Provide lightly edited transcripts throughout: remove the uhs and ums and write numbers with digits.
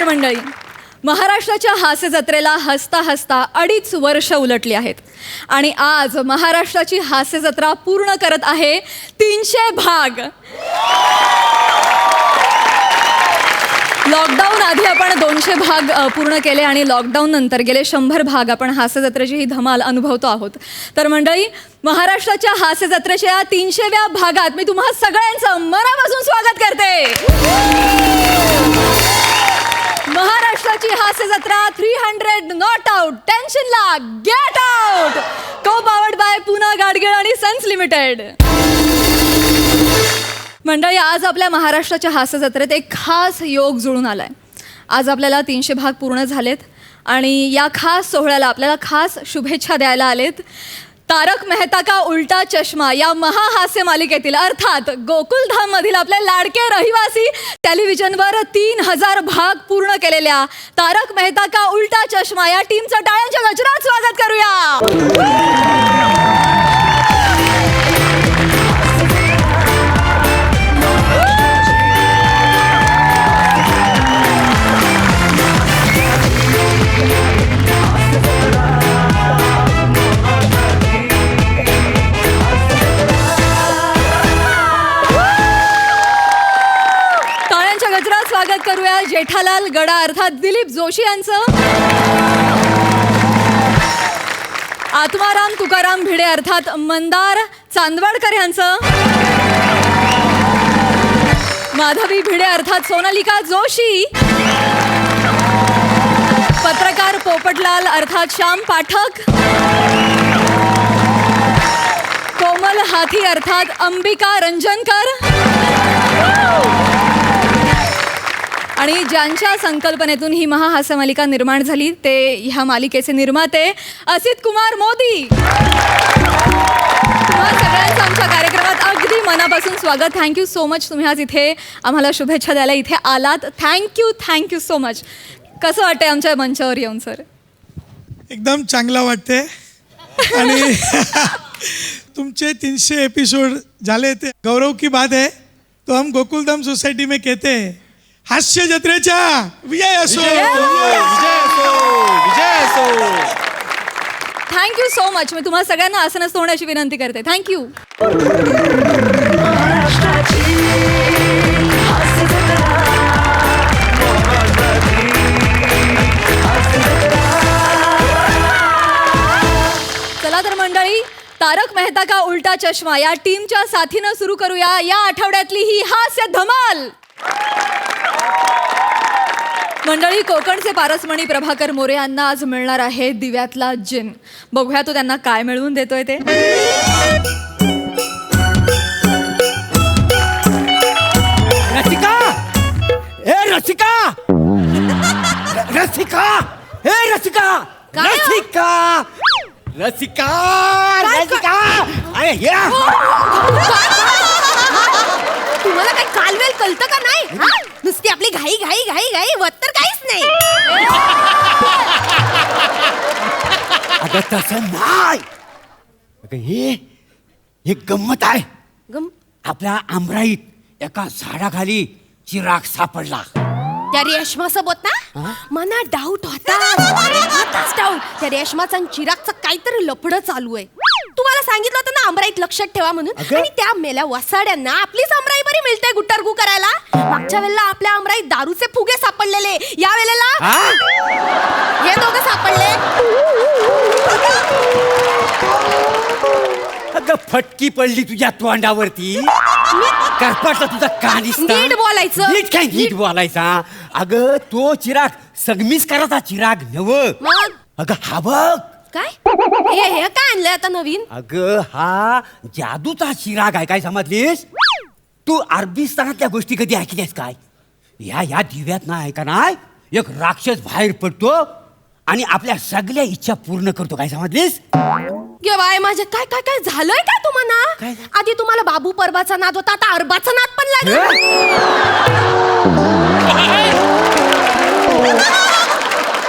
नमस्कार मंडळी. महाराष्ट्राच्या हास्य जत्रेला हसता हसता 2.5 वर्ष उलटली आहेत आणि आज महाराष्ट्राची हास्य जत्रा पूर्ण करत आहे 300 भाग. लॉकडाऊन आधी आपण 200 भाग पूर्ण केले आणि लॉकडाऊन नंतर गेले 100 भाग आपण हास्य जत्रेची ही धमाल अनुभवतो आहोत. तर मंडळी, महाराष्ट्राच्या हास्य जत्रेच्या या 300व्या भागात मी तुम्हा सगळ्यांचं मनापासून स्वागत करते. महाराष्ट्राची हास्य जत्रा 300 नॉट आउट, टेन्शनला गेट आउट, को पावर्ड बाय पूना गाडगीळ आणि सन्स लिमिटेड. मंडळी, आज आपल्या महाराष्ट्राच्या हास्य जत्रेत एक खास योग जुळून आलाय. आज आपल्याला 300 भाग पूर्ण झालेत आणि या खास सोहळ्याला आपल्याला खास शुभेच्छा द्यायला आलेत तारक मेहता का उल्टा चष्मा या महाहास्य मालिकेतील अर्थात गोकुलधाम मधील आपले लाडके रहिवासी टेलिव्हिजनवर 3000 भाग पूर्ण केलेल्या तारक मेहता का उल्टा चष्मा या टीमचं टाळ्यांच्या गजरात स्वागत करूया. स्वागत करूया जेठालाल गडा अर्थात दिलीप जोशी यांचं, आत्माराम तुकाराम भिडे अर्थात मंदार चांदवडकर यांचं, माधवी भिडे अर्थात सोनालिका जोशी, पत्रकार पोपटलाल अर्थात श्याम पाठक, कोमल हाथी अर्थात अंबिका रंजनकर आणि ज्यांच्या संकल्पनेतून ही महाहास्य मालिका निर्माण झाली ते ह्या मालिकेचे निर्माते असित कुमार मोदी. तुम्हा सगळ्यांचं आमच्या कार्यक्रमात अगदी मनापासून स्वागत. थँक्यू सो मच, तुम्ही आज इथे आम्हाला शुभेच्छा द्यायला इथे आलात. Thank you so much. कसं वाटतंय आमच्या मंचावर येऊन सर? एकदम चांगला वाटते आणि तुमचे 300 एपिसोड झाले ते गौरव की बात है. तो हम गोकुलधाम सोसाइटी में कहते हैं हास्य जत्रेचा विजय असो. Thank you so much. मी तुम्हाला सगळ्यांना आसनस्थ होण्याची विनंती करते. थँक्यू. चला तर मंडळी, तारक मेहता का उल्टा चष्मा या टीमच्या साथीनं सुरू करूया या आठवड्यातली ही हास्य धमाल. मंडळी, कोकणचे पारसमणी प्रभाकर मोरे यांना आज मिळणार आहे दिव्यातला जिन. बघूया तो त्यांना काय मिळवून देतोय ते. रसिका, ए रसिका, रसिका, ए रसिका, रसिका, रसिका, रसिका, अरे या. तुम्हाला काही कालवेल कळतं का नाही? नुसती आपली घाई घाई घाई घाई वत तर काहीच नाही. अगं तसं नाही. अगं हे एक गंमत आहे. आपल्या आमराईत एका झाडाखाली चिराग सापडला. त्या रेशमासोबत ना मला डाऊट होता. डाऊट त्या रेशमाचा आणि चिरागचं काहीतरी लफडं चालू आहे. तुम्हाला सांगितलं होतं ना आमराईत लक्षात ठेवा म्हणून. आणि त्या मेल्या वसाड्यांना आपलीच आमराई बरी मिळते गुट्टारगू करायला. मागच्या वेळेला आपल्या आमराईत दारूचे फुगे सापडलेले, या वेळेला हे दोघं सापडले. अगं फटकी पडली तुझ्या तोंडावरती. करपाटला तुझा कानिस. नीट बोलायचं. नीट काय नीट बोलायचा? अगं तो चिराग सगमीच करायचा चिराग नव. अगं हा बघ. काय हे काय आणलंय आता नवीन? अगं हा जादूचा चिराग आहे. काय समजलीस तू? अरबिस्तानातल्या गोष्टी कधी ऐकल्यास काय? या दिव्यात ना ऐका नाही एक राक्षस बाहेर पडतो आणि आपल्या सगळ्या इच्छा पूर्ण करतो. काय समजलीस? गे बाय माझ्या, काय काय काय झालंय काय तुम्हाला? आधी तुम्हाला बाबू परबाचा नाद होता, आता अरबाचा नाद पण लागला.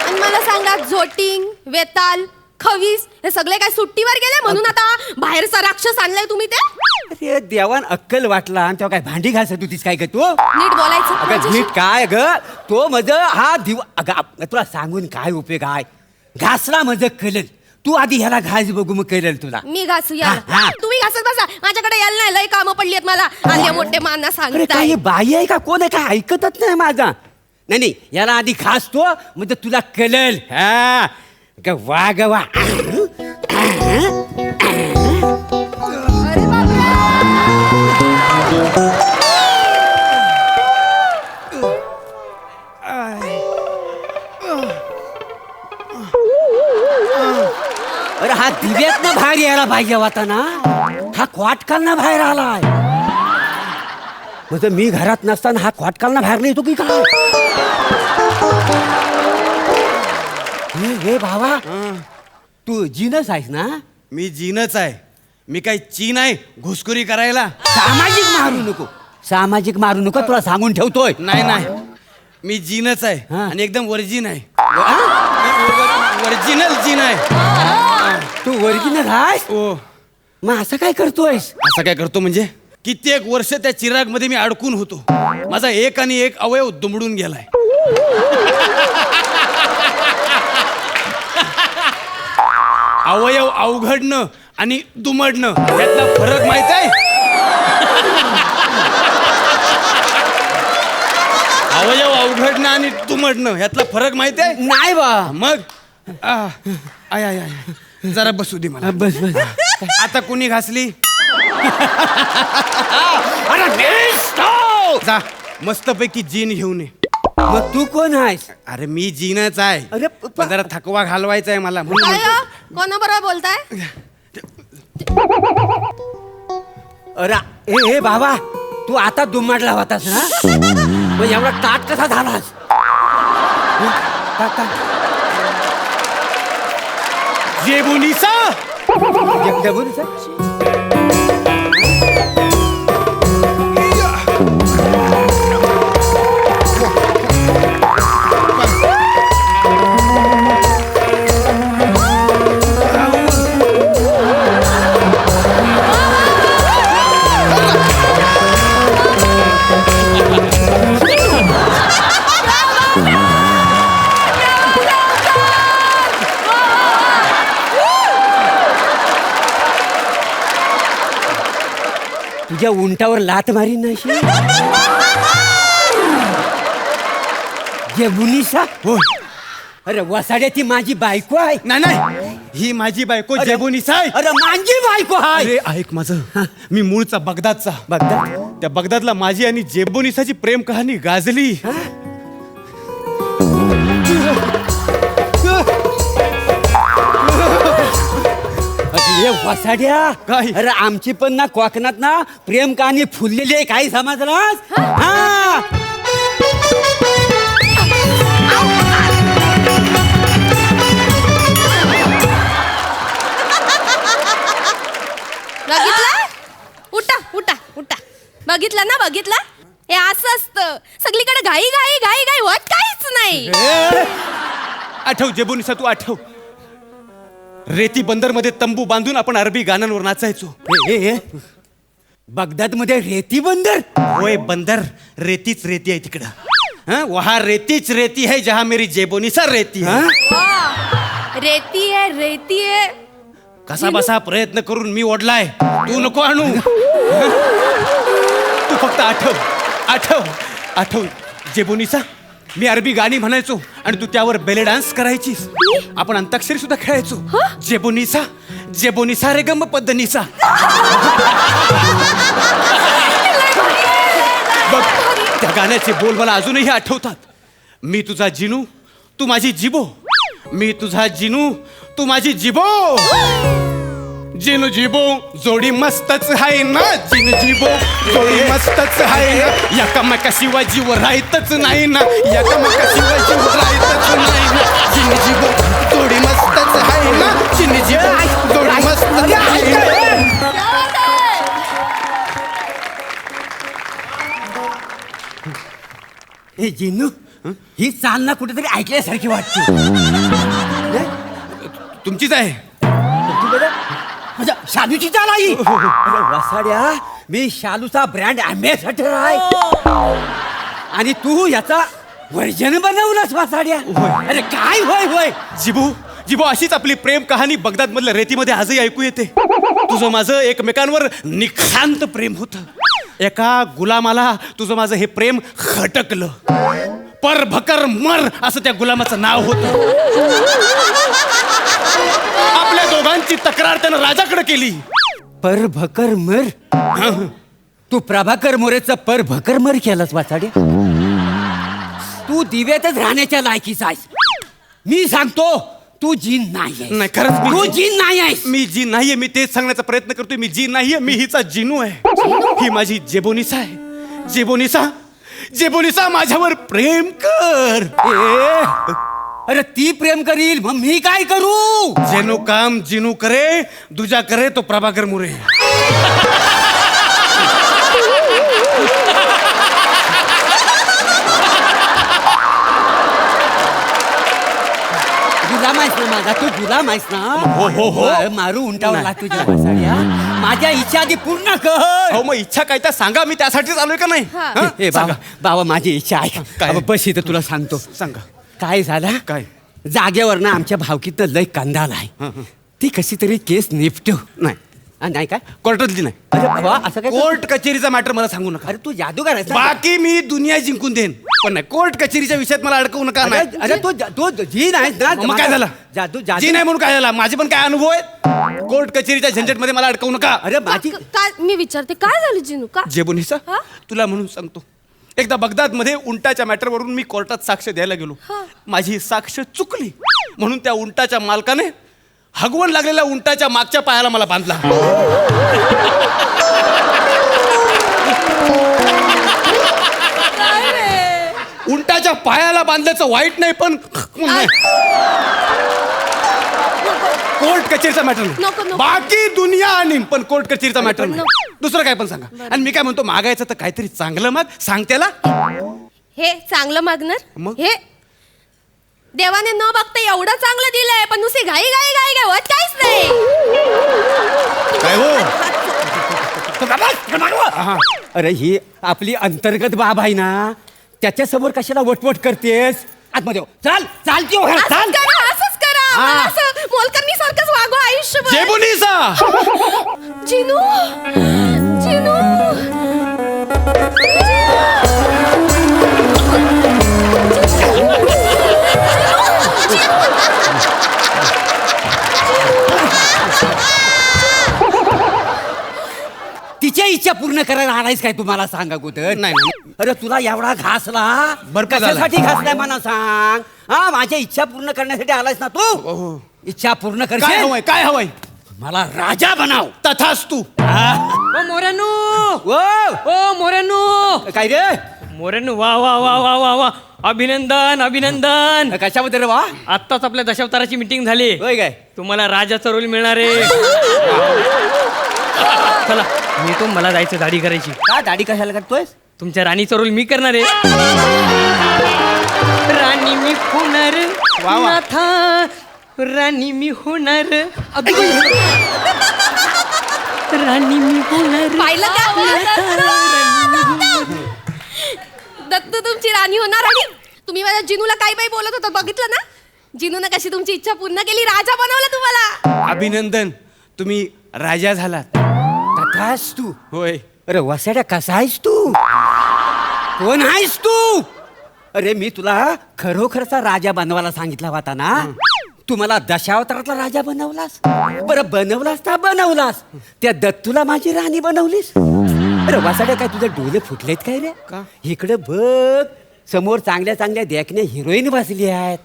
आणि मला सांगा, झोटिंग, वेताल, खवीस हे सगळे काय सुट्टीवर गेले म्हणून आता बाहेरचा राक्षस आणलाय तुम्ही? ते अरे देवान अक्कल वाटला आणि तेव्हा काय भांडी घासत होतीस काय ग तू नीट बोलायचं अगं माझ्याशी. नीट काय ग तो मज हा दिवा अगं तुला सांगून काय उपयोग आहे घासला मज कळेल तू आधी ह्याला घास बघू मग कळेल तुला मी घासू हा, या हा. तुम्ही घासत बसा माझ्याकडे यायला नाही लय कामं पडली आहेत मला आले मोठे माना अरे सांगताय काय हे बाई आहे का कोण आहे काय ऐकतच नाही माझा नाही नाही याला आधी खासतो म्हणजे तुला कळेल हा का वा ग वा अरे बापरे! अरे हा दिव्यात ना बाहेर यायला पाहिजे होता ना हा क्वाटकालना बाहेर आलाय म्हणजे मी घरात नसताना हा क्वाटकालना बाहेर नाही येतो की काय हे भावा तू जीनस आहेस ना मी जीनच आहे मी काय चीन आहे घुसखोरी करायला सामाजिक मारू नको सामाजिक मारू नको तुला सांगून ठेवतोय नाही नाही मी जीनच आहे हा. आणि एकदम वर्जिन आहे ओरिजिनल जीन आहे तू ओरिजिनल आहेस ओ मग असं काय करतोयस असं काय करतो म्हणजे कित्येक वर्ष त्या चिराग मध्ये मी अडकून होतो माझा एक आणि एक अवयव दुमडून गेलाय अवयव अवघडणं आणि दुमडणं यातला फरक माहित आहे अवयव अवघडणं आणि दुमडणं यातला फरक माहित आहे नाही बा मग आय आय आय जरा बसू दे मला बस बस आता कुणी घासली अरे नेस्तो! जा मस्तपैकी जीन घेऊन ये मग तू कोण आहेस अरे मी जीनच आहे अरे पण जरा थकवा घालवायचा आहे मला म्हणून काय म्हणतो. हो? कोणाबरोबर बोलताय अरे ए बाबा तू आता दुमडला होतास ना मग एवढा ताट कसा झालास जेबुनिसा तुझ्या उंटावर लात मारी नाही जे बुनिसा हो अरे वसाड्याची माझी बायको आहे नाही नाही ही माझी बायको जेबुनिसा आहे अरे माझी बायको आहे अरे ऐक माझं मी मूळचा बगदादचा बघता त्या बगदादला माझी आणि जेबुनिसाची प्रेम कहाणी गाजली अरे वसाड्या काय? अरे आमची पण ना कोकणात ना प्रेम कहाणी फुललेली आहे काही समजलास हा बघितलं उठा उठा उठा बघितलं ना बघितलं हे असं असतं सगळीकडे घाई घाई घाई घाई होत काहीच नाही आठव जेबुनिसा तू आठव रेती बंदर मध्ये तंबू बांधून आपण अरबी गाण्यांवर नाचायचो बगदाद मध्ये रेती बंदर होय बंदर रेतीच रेती आहे तिकडं हाँ, वहाँ रेतीच रेती है जहाँ मेरी जेबोनिसा रेती है वाह, रेती आहे कसा बसा प्रयत्न करून मी ओढलाय तू नको आणू तू फक्त आठव आठव आठव जेबोनिसा मी अरबी गाणी म्हणायचो आणि तू त्यावर बेले डान्स करायचीस आपण अंताक्षरी सुद्धा खेळायचो जेबोनिसा जेबोनिसा रे गम पद्धनीसा बघ त्या गाण्याचे बोल मला अजूनही आठवतात मी तुझा जिनू तू माझी जिबो मी तुझा जिनू तू माझी जिबो जिनू जिबो जोडी मस्तच आहे ना जिन जिबो जोडी मस्तच आहे ना एकामेकाशिवाय जीव राहतच नाही ना एकामेकाशिवाय जीव राहतच नाही ना जिन जिबो जोडी मस्तच आहे ना जिन जिबो जोडी मस्तच आहे ना हे जिन्नू ही चाल ना कुठेतरी ऐकल्यासारखी वाटते तुमचीच आहे म्हणजे शालूची चाल आई अरे वसाड्या मी शालूचा ब्रँड अँबॅसेडर आहे आणि तू याचा वर्जन बनवलास वसाड्या अरे काय होय होय जिबू जिबू अशीच आपली प्रेम कहाणी बगदाद मधल्या रेतीमध्ये आजही ऐकू येते. तुझं माझं एकमेकांवर निखांत प्रेम होतं. एका गुलामाला तुझं माझं हे प्रेम खटकलं. पर भकर मर असं त्या गुलामाचं नाव होतं. आपल्या दोघांची तक्रार त्यानं राजाकडे केली. पर भकर मर तू प्रभाकर मोरेचं पर भकर मर केलास वाचाड्या तू दिव्यातच राहण्याच्या लायकीचा आहेस. मी सांगतो तू जीन नाही नाही खरंच तू जीन नाही आहेस. मी जी नाहीये. मी तेच सांगण्याचा प्रयत्न करतोय. मी जी नाहीये. मी हिचा जिनू आहे. ही माझी जेबोनिसा आहे. जेबोनिसा जेबोनिसा माझ्यावर प्रेम कर. अरे ती प्रेम करील मग मी काय करू. जेनो काम जिनू करे दुजा करे तो प्रभाकर मुरे. गुलाम आहेस ना माझा तू गुलाम आहेस ना हो, हो, हो. मारू उंटावला तुझ्या वसाड्या माझ्या इच्छा आधी पूर्ण कर. हो मग इच्छा काय तर सांगा. मी त्यासाठीच आलोय का नाही. हं? ए बाबा बाबा माझी इच्छा आहे काय? बाबा बस इथं तुला सांगतो. सांगा काय झालं काय? जागेवर ना आमच्या भावकीतनं लय कंदाल आहे ती कशी तरी केस निपटव नाही नाही काय कोर्टातली नाही. अरे बाबा असं काय कोर्ट कचेरीचा मॅटर मला सांगू नका. अरे तू जादूगार आहेस ना? बाकी मी दुनिया जिंकून देईन पण नाही कोर्ट कचेरीच्या विषयात मला अडकवू नका. नाही अरे अरे तू जी नाहीस ना मग काय झालं? जादू जी जादू नाही म्हणून काय झालं. माझे पण काय अनुभव आहेत. कोर्ट कचेरीच्या झंझटमध्ये मला अडकवू नका. अरे माझी काय मी विचारते काय झालं जिनू का जेबुनिसा हा? तुला म्हणून सांगतो. एकदा बगदाद मध्ये उंटाच्या मॅटरवरून मी कोर्टात साक्ष द्यायला गेलो. हा. माझी साक्ष चुकली म्हणून त्या उंटाच्या मालकाने हगवण लागलेल्या उंटाच्या मागच्या पायाला मला बांधला. उंटाच्या पायाला बांधल्याचं वाईट नाही पण नाही. कोर्ट कचेरीचा मॅटर नको, नाही. नको. बाकी दुनिया आणि पण कोर्ट कचेरीचा मॅटर नाही. नको. दुसरं काय पण सांगा. आणि मी काय म्हणतो मागायचं तर काहीतरी चांगलं माग. सांग त्याला. हे चांगलं मागणार मग? हे देवाने न बघता एवढं चांगलं दिलंय पण नुसती घाई घाई घाई घाई होत काहीच नाही. काय हो हा. अरे ही आपली अंतर्गत बाब आहे ना त्याच्या समोर कशाला वटवट करतेस आतमध्ये हो. चाल चाल की हो, असंच चाल करा असंच करा हा. मला असं मोलकरणी सारखंच वागवा आयुष्यभर. जेबुनिसा जिनू जिनू तिच्या इच्छा पूर्ण करायला आलायस काय तुम्हाला सांगा अगोदर नाही, नाही. अरे तुला एवढा घासला बरं झालं. कशासाठी घासलाय मला सांग. हा माझ्या इच्छा पूर्ण करण्यासाठी आलायस ना तू इच्छा पूर्ण काय कर हवंय काय हवंय. मला राजा बनाव तथाच तू. ओ मोरेनू ओ ओ मोरेनू काय रे मोरेनू वा वा वा वा वा वा अभिनंदन अभिनंदन. कशाबद्दल रे वा आत्ताच आपल्या दशावताराची मीटिंग झाली. होय काय तुम्हाला राजाचा रोल मिळणार आहे. चला मी तो मला जायचं दाढी करायची. का दाढी कशाला करतोय तुमच्या राणीचा रोल मी करणार आहे. राणी मी होणार वा वा. नाथा राणी मी होणार राणी मी होणार. पाहिलं का दत्तू तुमची राणी होणार आणि तुम्ही माझ्या जिनूला काय बाई बोलत होता बघितलं ना. जिनूनं कशी तुमची इच्छा पूर्ण केली राजा बनवला तुम्हाला. अभिनंदन तुम्ही राजा झालात. तथाच तू होय अरे वसाड्या कसा आहेस तू कोण आहेस तू. अरे मी तुला खरोखरचा राजा बनवायला सांगितला होता ना तू मला दशावतारातला राजा बनवलास. बरं बनवलास तर बनवलास त्या दत्तूला माझी राणी बनवलीस. अरे वसाड्या काय तुझे डोळे फुटलेत काय रे का? इकडे बघ समोर चांगल्या चांगल्या देखण्या हिरोईन बसली आहेत.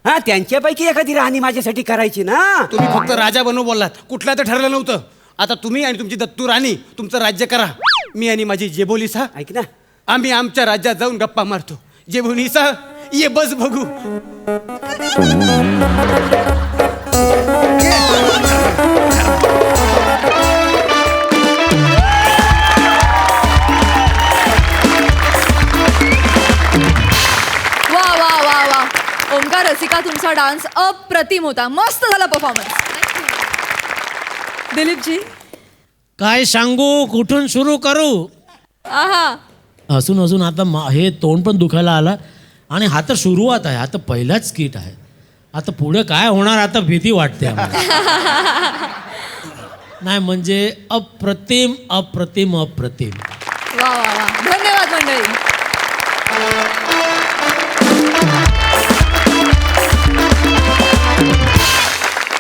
हा त्यांच्यापैकी एखादी राणी माझ्यासाठी करायची ना. तुम्ही फक्त राजा बनव बोललात. कुठला तर ठरलं नव्हतं. आता तुम्ही आणि तुमची दत्तू राणी तुमचं राज्य करा. मी आणि माझी जेबोलिसा ऐक ना आम्ही आमच्या राज्यात जाऊन गप्पा मारतो. जेबोलिसा ये बस बघू. वा वा वा वा ओंकार रसिका तुमचा डान्स अप्रतिम होता. मस्त झाला परफॉर्मन्स. दिलीपजी. काय सांगू, कुठून सुरू करू? आहा. हसून हसून आता हे तोंड पण दुखायला आलं. आणि हा तर सुरुवात आहे, आता पहिलाच स्किट आहे. आता पुढे काय होणार आता भीती वाटते आम्हाला. नाही म्हणजे अप्रतिम अप्रतिम अप्रतिम. वा वा वा, धन्यवाद मंडळी.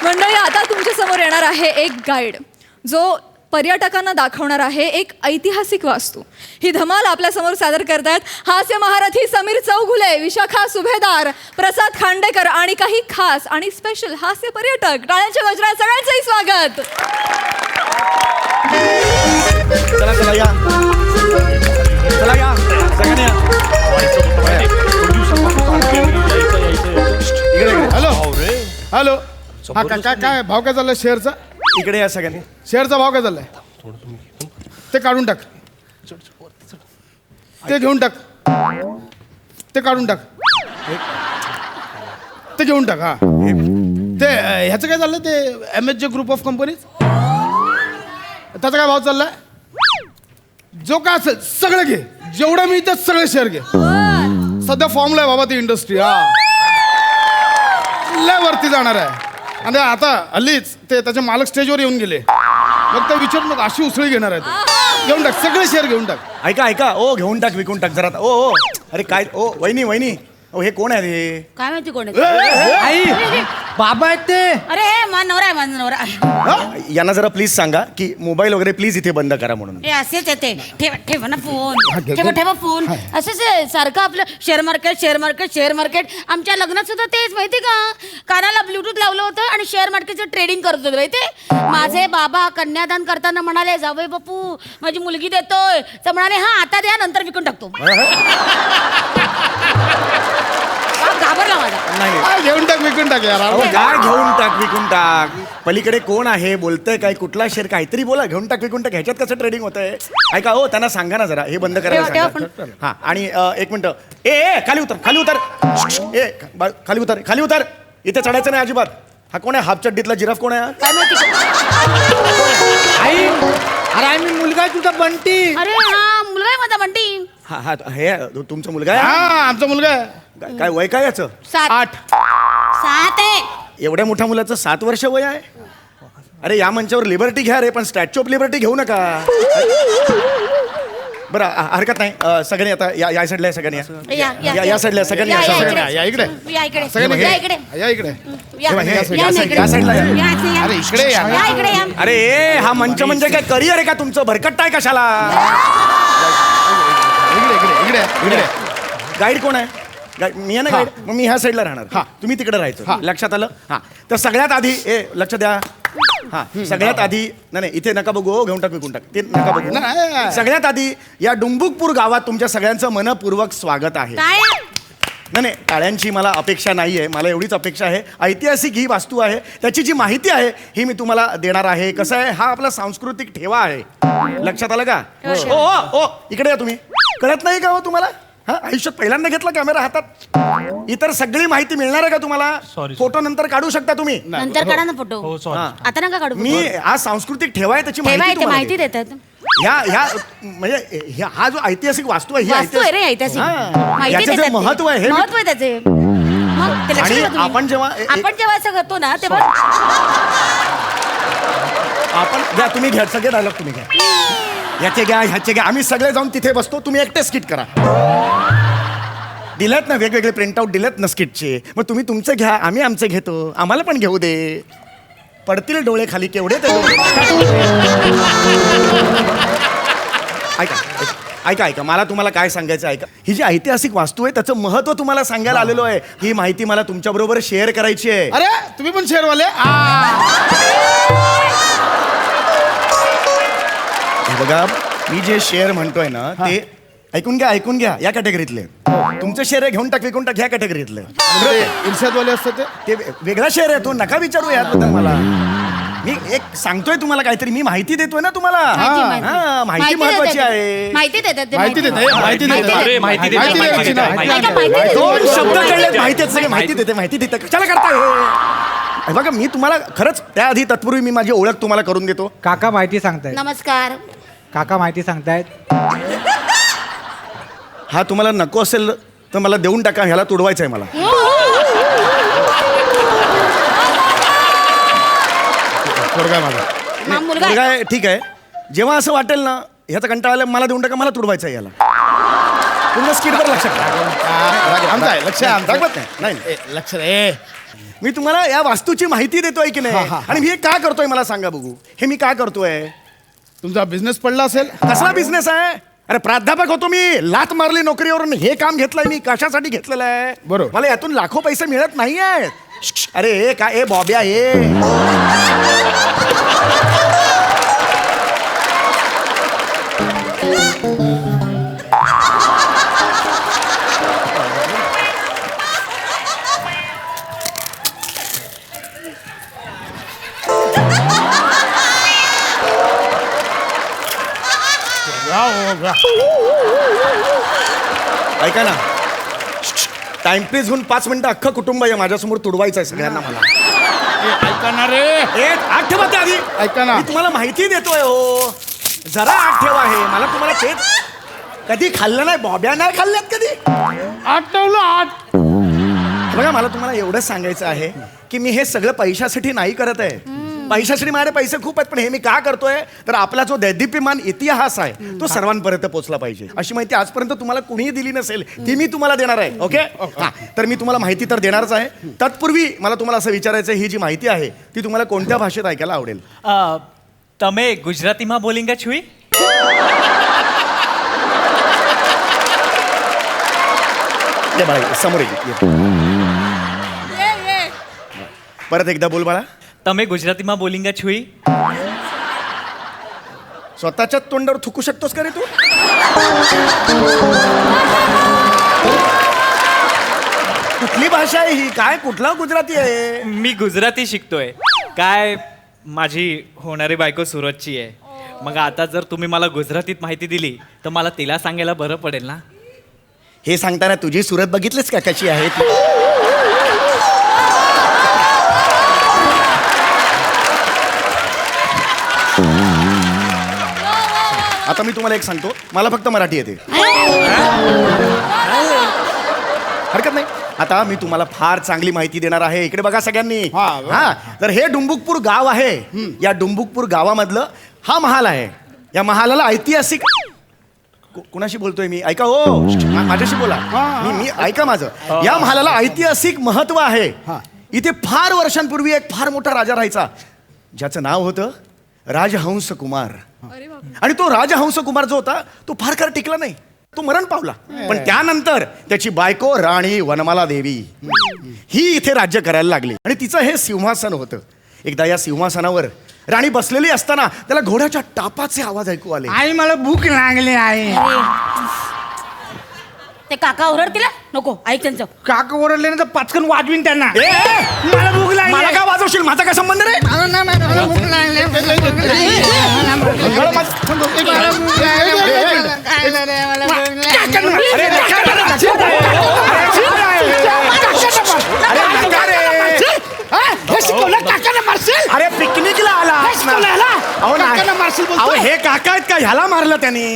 मंडळी, आता तुमच्या समोर येणार आहे एक गाईड जो पर्यटकांना दाखवणार आहे एक ऐतिहासिक वास्तू. ही धमाल आपल्या समोर सादर करतायत हास्य महारथी समीर चौघुले, विशाखा सुभेदार, प्रसाद खांडेकर आणि काही खास आणि स्पेशल हास्य पर्यटक. टाळ्यांच्या गजरात सगळ्यांचंही स्वागत. चला चला या, चला या सगळ्यांनी या. इकडे इकडे. Hello hello. हा काय काय काय भाव काय चाललाय शेअरचा? इकडे या सगळ्यांनी. शेअरचा भाव काय चाललाय ते काढून टाक, ते घेऊन टाक, ते काढून टाक, ते घेऊन टाक. हा ते ह्याचं काय चाललंय ते MHJ ग्रुप ऑफ कंपनीज, त्याचा काय भाव चाललाय? जो काय असेल सगळं घे, जेवढं मी ते सगळे शेअर घे. सध्या फॉर्मला आहे बाबा ती इंडस्ट्री. हा लय वरती जाणार आहे. आणि आता हल्लीच ते त्याचे मालक स्टेजवर येऊन गेले. मग ते विचारून मग अशी उसळी घेणार आहे ते. घेऊन टाक सगळे शेअर घेऊन टाक. ऐका ऐका ओ घेऊन टाक विकून टाक जरा. ओ ओ अरे काय ओ वहिनी वहिनी ओ हे कोण आहे रे? काय माहिती कोण आहे? आई बाबा आहेत ते. अरे माझा नवरा आहे, माझा नवरा. यांना जरा प्लीज सांगा की मोबाईल वगैरे प्लीज इथे बंद करा म्हणून. हे असेच येते. ठेवा ठेवा ना फोन, ठेवा ठेवा फोन. असंच आहे सारखं आपलं share market share market share market. आमच्या लग्नात सुद्धा तेच माहिती का, कानाला ब्लूटूथ लावलं होतं आणि शेअर मार्केटचं ट्रेडिंग करत होतं माहिती. माझे बाबा कन्यादान करताना म्हणाले, जावई बापू माझी मुलगी देतोय, तर म्हणाले हा आता द्या नंतर विकून टाकतो. घाबरला माझा. नाही घेऊन टाक विकून टाक यार. अहो काय घेऊन टाक विकून टाक? पलीकडे कोण आहे बोलतंय काय? कुठला शेअर काहीतरी बोला. घेऊन टाक विकून टाक ह्याच्यात कसं ट्रेडिंग होतंय? ऐका हो त्यांना सांगा ना जरा हे बंद करायला ठेवा, सांगा. हा आणि एक मिनिट. ए खाली उतर खाली उतर. ए खाली उतर खाली उतर. इथे चढायचं नाही अजिबात. हा कोण आहे हाफ चड्डीतला जिराफ कोण आहे? काय माहिती. आई अरे आई मी मुलगा आहे तुझा बंटी. अरे हा मुलगा आहे माझा बंटी. हा हा हे तुमचा मुलगा आहे? हा आमचा मुलगा आहे. काय वय काय याचं? 8. 7 आहे. एवढ्या मोठ्या मुलाचं 7 वर्ष वय आहे? अरे या मंचावर लिबर्टी घ्या रे, पण स्टॅच्यू ऑफ लिबर्टी घेऊ नका. बरं हरकत नाही. सगळ्यांनी आता या साईडला या सगळ्यांनी या साईडला सगळ्यांनी या साईडला या इकडे या इकडे सगळ्यांनी या इकडे या इकडे. या या साईडला या. अरे इकडे या. या इकडे या. अरे हा मंच म्हणजे काय करिअर आहे का तुमचं? भरकटताय कशाला? इकडे इकडे इकडे इकडे. गाईड कोण आहे? मी आहे ना गाईड. मग मी ह्या साईडला राहणार. हा तुम्ही तिकडे राहायचं. लक्षात आलं? हा तर सगळ्यात आधी लक्ष द्या. हा सगळ्यात आधी नाही इथे नका बघू. घेऊन टाक विकून टाक ते नका बघू. सगळ्यात आधी या डुंबुकपूर गावात तुमच्या सगळ्यांचं मनपूर्वक स्वागत आहे. काय नाही टाळ्यांची मला अपेक्षा नाही आहे. मला एवढीच अपेक्षा आहे ऐतिहासिक ही वास्तू आहे त्याची जी माहिती आहे ही मी तुम्हाला देणार आहे. कसं आहे हा आपला सांस्कृतिक ठेवा आहे. लक्षात आलं का? ओ इकडे या तुम्ही. कळत नाही का हो तुम्हाला? हा आयुष्यात पहिल्यांदा घेतला कॅमेरा हातात. इतर सगळी माहिती मिळणार आहे का तुम्हाला? फोटो नंतर काढू शकता तुम्ही. नंतर काढा ना फोटो. आता नका काढू. मी हा सांस्कृतिक ठेवा आहे त्याची ठेवा माहिती आहे, ते तुम्हाला माहिती देतो. देतात. ह्या म्हणजे हा जो ऐतिहासिक वास्तू आहे ही वास्तू आहे रे ऐतिहासिक. माहिती याचं जे देतात ते. महत्व आहे हे मी- महत्व आहे त्याचे. मग ते लक्षात आणि ठेवा तुम्ही. आपण जेव्हा आपण जेव्हा असं करतो ना तेव्हा आपण घ्या तुम्ही घ्या सगळे डायलॉग तुम्ही घ्या. ह्याचे घ्या ह्याचे घ्या. आम्ही सगळे जाऊन तिथे बसतो. तुम्ही एकटे स्किट करा. दिलेत ना वेगवेगळे प्रिंटआउट दिलेत ना स्किटचे. मग तुम्ही तुमचे घ्या आम्ही आमचे घेतो. आम्हाला पण घेऊ दे. पडतील डोळे खाली केवढे ते डोळे. ऐका ऐका ऐका मला तुम्हाला काय सांगायचं ऐका. ही जी ऐतिहासिक वास्तू आहे त्याचं महत्व तुम्हाला सांगायला आलेलो आहे. ही माहिती मला तुमच्याबरोबर शेअर करायची आहे. अरे तुम्ही पण शेअरवाले. हे बघा मी जे शेअर म्हणतोय ना ते ऐकून घ्या या कॅटेगरीतले. तुमचं शेअर आहे घेऊन टाक विकून टाक ह्या कॅटेगरीतलं. इर्षादवाले असतात ते वेगळा शेअर आहे तो नका विचारू याबद्दल मला. मी एक सांगतोय तुम्हाला काहीतरी. मी माहिती देतोय ना तुम्हाला. हा माहिती महत्वाची आहे. माहिती देतात ते. माहिती देते माहिती देते अरे, माहिती देते, माहिती माहिती द्यायची ना. देते, ऐका, माहिती देतात. दोन शब्द कळले माहिती आहेत सगळे माहिती देते कशाला करताय हे? हे बघा मी तुम्हाला खरंच त्याआधी तत्पूर्वी मी माझी ओळख तुम्हाला करून देतो. काका माहिती सांगतायत. नमस्कार. काका माहिती सांगतायत. हा तुम्हाला नको असेल तर मला देऊन टाका, ह्याला तुडवायचं आहे मला. पोरगा माझा. मुलगा आहे. काय ठीक आहे, जेव्हा असं वाटेल ना ह्याचा कंटाळा आला मला देऊन टाका, मला तुडवायचं आहे याला. तुमच्या स्किटवर लक्ष आमचा आहे, लक्ष आहे आमचं. नाही ए, लक्ष ए मी तुम्हाला या वास्तूची माहिती देतोय की नाही, आणि मी हे का करतोय मला सांगा बघू. हे मी का करतोय? तुमचा बिझनेस पडला असेल. कसला बिझनेस आहे? अरे प्राध्यापक होतो मी, लात मारली नोकरीवरून, हे काम घेतलंय मी. कशासाठी घेतलेलं आहे? बरोबर. मला यातून लाखो पैसे मिळत नाही आहेत. अरे हे काय ए बॉब्या हे ऐका ना, टाइमपीस होऊन 5 मिनिटं अख्खं कुटुंब आहे माझ्यासमोर तुडवायचं आहे सगळ्यांना मला. ऐका ना रे. आठ ठेवा त्या आधी. ऐका ना. मी तुम्हाला माहिती देतोय हो, जरा आठ ठेवा आहे मला. तुम्हाला तेच कधी खाल्लं नाही, बॉब्या नाही खाल्ल्यात कधी. आठवलं आठ. बघा मला तुम्हाला एवढंच सांगायचं आहे की मी हे सगळं पैशासाठी नाही करत आहे. पैशासाठी माझे पैसे खूप आहेत, पण हे मी का करतोय तर आपला जो दैदिप्यमान इतिहास आहे तो सर्वांपर्यंत पोहोचला पाहिजे. अशी माहिती आजपर्यंत तुम्हाला कुणीही दिली नसेल ती मी तुम्हाला देणार आहे. ओके, हा तर मी तुम्हाला माहिती तर देणारच आहे. तत्पूर्वी मला तुम्हाला असं विचारायचं आहे, ही जी माहिती आहे ती तुम्हाला कोणत्या भाषेत ऐकायला आवडेल? તમે ગુજરાતીમાં બોલિંગા છુઈ? ये बाळा समोर ये. परत एकदा बोल बाळा. તમે ગુજરાતીમાં બોલિંગા છુઈ? स्वतःच्याच तोंडावर थुकू शकतोस का रे तू? कुठली भाषा आहे ही? काय कुठला गुजराती आहे? मी गुजराती शिकतोय. काय माझी होणारी बायको सुरतची आहे. मग आता जर तुम्ही मला गुजरातीत माहिती दिली तर मला तिला सांगायला बरं पडेल ना. हे सांगताना तुझी सुरत बघितलीस का कशी आहे ती? आता मी तुम्हाला एक सांगतो, मला फक्त मराठी येते. हरकत नाही. आता मी तुम्हाला फार चांगली माहिती देणार आहे. इकडे बघा सगळ्यांनी. हा तर हे डुंबुकपूर गाव आहे. या डुंबुकपूर गावामधलं हा महाल आहे. या महालाला ऐतिहासिक कुणाशी बोलतोय मी? ऐका हो, माझ्याशी बोला. मी ऐका माझं. या महालाला ऐतिहासिक महत्व आहे. इथे फार वर्षांपूर्वी एक फार मोठा राजा राहायचा ज्याचं नाव होतं राजहंस कुमार. आणि तो राजहंस कुमार जो होता तो फार काळ टिकला नाही, तो मरण पावला. पण त्यानंतर त्याची बायको राणी वनमाला देवी ही इथे राज्य करायला लागली आणि तिचं हे सिंहासन होतं. एकदा या सिंहासनावर राणी बसलेली असताना त्याला घोड्याच्या टापाचे आवाज ऐकू आले. आई मला भूक लागली आहे. ते काका ओरडतील नको, ऐक त्यांचं. काका ओरडले ना तर पाचकन वाजवीन त्यांना. मला भूक लागली. मला का वाजवशील? माझा काय संबंध रे? मला भूक लागली. अरे पिकनिकला आला. अहो हे काका आहेत का? ह्याला मारलं त्याने,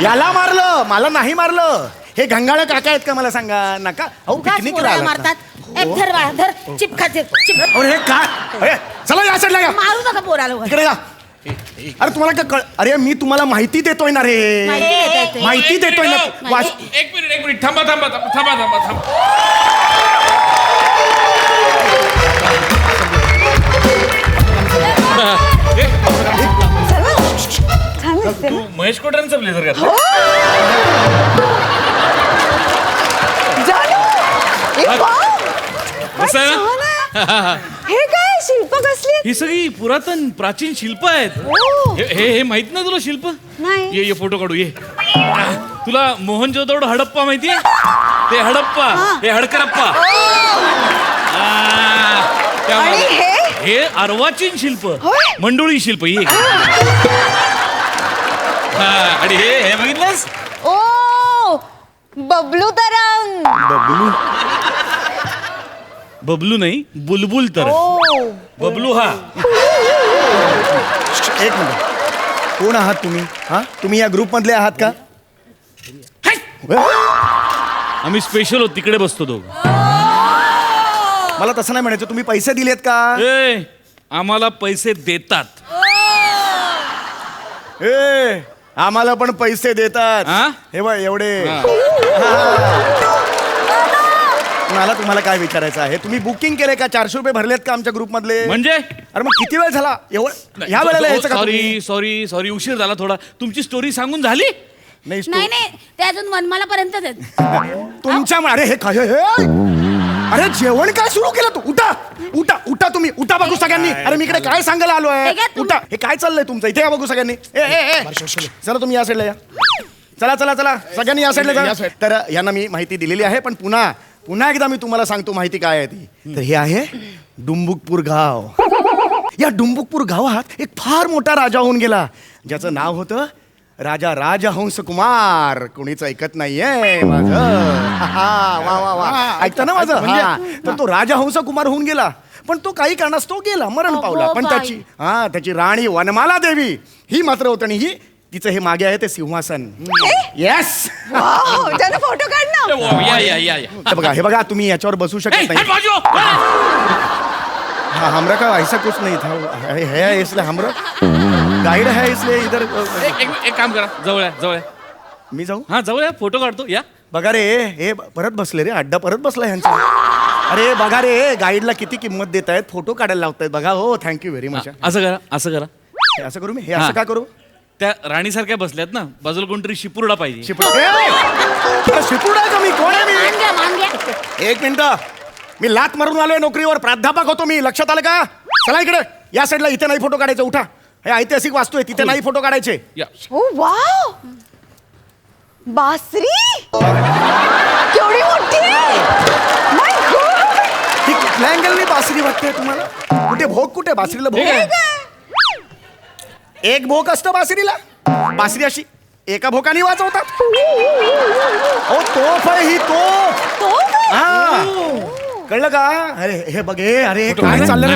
याला मारलं, मला नाही मारलं. हे घंगाळ काका आहेत का मला सांगा? नका. अहो पिकनिकला आला. मारतात. धर बाळा, धर. चिप खाते चिप. हे काय? अरे चला या साईडला या. मारू नका पोराला. इकडे या. अरे तुम्हाला काय अरे मी तुम्हाला माहिती देतोय ना रे. माहिती देतोय ना. एक मिनिट थांबा. तू महेश कोठारेंचा ब्लेझर घातला? हे काय शिल्प कसली? ही सगळी पुरातन प्राचीन शिल्प आहेत. हे माहित ना तुला शिल्प? नाही. ये फोटो काढू ये. तुला मोहनजोदडो हडप्पा माहितीये? ते हडप्पा, हे हडकरप्पा. हे अर्वाचीन शिल्प, मंडोळी शिल्प. ये आणि हे बघितलंस? ओ बबलू तरंग. बबलू बबलू नाही बुलबुल तर बबलू हा एक मिनिट, कोण आहात तुम्ही? हा, तुम्ही या ग्रुप मधले आहात का? आम्ही स्पेशल होत तिकडे बसतो दोघं. मला तसं नाही म्हणायचं, तुम्ही पैसे दिलेत का? ए आम्हाला पैसे देतात. ए आम्हाला पण पैसे देतात. हा? हे बघ एवढे. हा. मला तुम्हाला काय विचारायचं आहे, तुम्ही बुकिंग केले का? 400 रुपये भरलेत का आमच्या ग्रुप मधले? म्हणजे अरे मग किती वेळ झाला एवढं ह्या वेळेला यायचं का तुम्ही? सॉरी सॉरी सॉरी उशीर झाला थोडा. तुमची स्टोरी सांगून झाली? नाही नाही नाही ते अजून मनमालापर्यंतच आहेत. तुमच्या अरे हे काय हे? अरे जेवण काय सुरू केलं तू? उठा उठा उठा, तुम्ही उठा बघू सगळ्यांनी. अरे मी इकडे काय सांगायला आलो आहे? हे घ्या तुम्ही. उठा, हे काय चाललंय तुमचं? इथे या बघू सगळ्यांनी. ए ए ए चला तुम्ही या साईडला या. चला चला चला सगळ्यांनी या साईडला जा. तर यांना मी माहिती दिलेली आहे, पण पुन्हा एकदा मी तुम्हाला सांगतो माहिती काय आहे ती. तर हे आहे डुंबुकपूर गाव. या डुंबुकपूर गावात एक फार मोठा राजा होऊन गेला, ज्याचं नाव होतं राजा राजहंस कुमार. कोणीच ऐकत नाहीये माझं. वा वा वा, ऐकता ना माझं? हा. तर तो राजहंस कुमार होऊन गेला, पण तो काही कारणास्तव गेला, मरण पावला. पण त्याची राणी वनमाला देवी ही मात्र होती, आणि ही तिचं हे मागे आहे ते सिंहासन. येस, फोटो काढ ना. या या या या. हे बघा तुम्ही याच्यावर बसू शकत नाही. हाँ हमरा का ऐसा कुछ नहीं था, है इसलिए हमरा गाइड है इसलिए इधर. एक काम करा, जवळ या, जवळ या. मी जाऊ? हा जवळ या, फोटो काढतो या. बघा रे, हे परत बसले रे, अड्डा परत बसला यांचा. अरे बघा रे, गाईडला किती किंमत देत आहेत, फोटो काढायला लावतायत. बघा हो, थँक्यू व्हेरी मच. असं करा, असं करा. हे असं करू मी? हे असं का करू? त्या राणीसारख्या बसल्यात ना, बाजूला कोणतरी शिपुर्डा पाहिजे. शिपुडा का मी? कोण आहे मी? मान घ्या मान घ्या. एक मिनिट, मी लात मारून आलोय नोकरीवर, प्राध्यापक होतो मी, लक्षात आलं का? चला इकडे या साईडला. इथे नाही फोटो काढायचे, उठा. हे ऐतिहासिक वास्तू आहे, तिथे नाही फोटो काढायचे. या. ओ वाव, बासरी केवढी मोठी आहे. माय गॉड, ही कुठल्या अँगलनी बासरी वाटते तुम्हाला? कुठे भोग, कुठे बासरीला भोग आहे? एक भोग असतं बासरीला. बासरी अशी एका भोकानी वाजवतात. ओ तोफ आहे ही, तोफ. हा, कळलं का? अरे हे बघे, अरे काय चाललंय?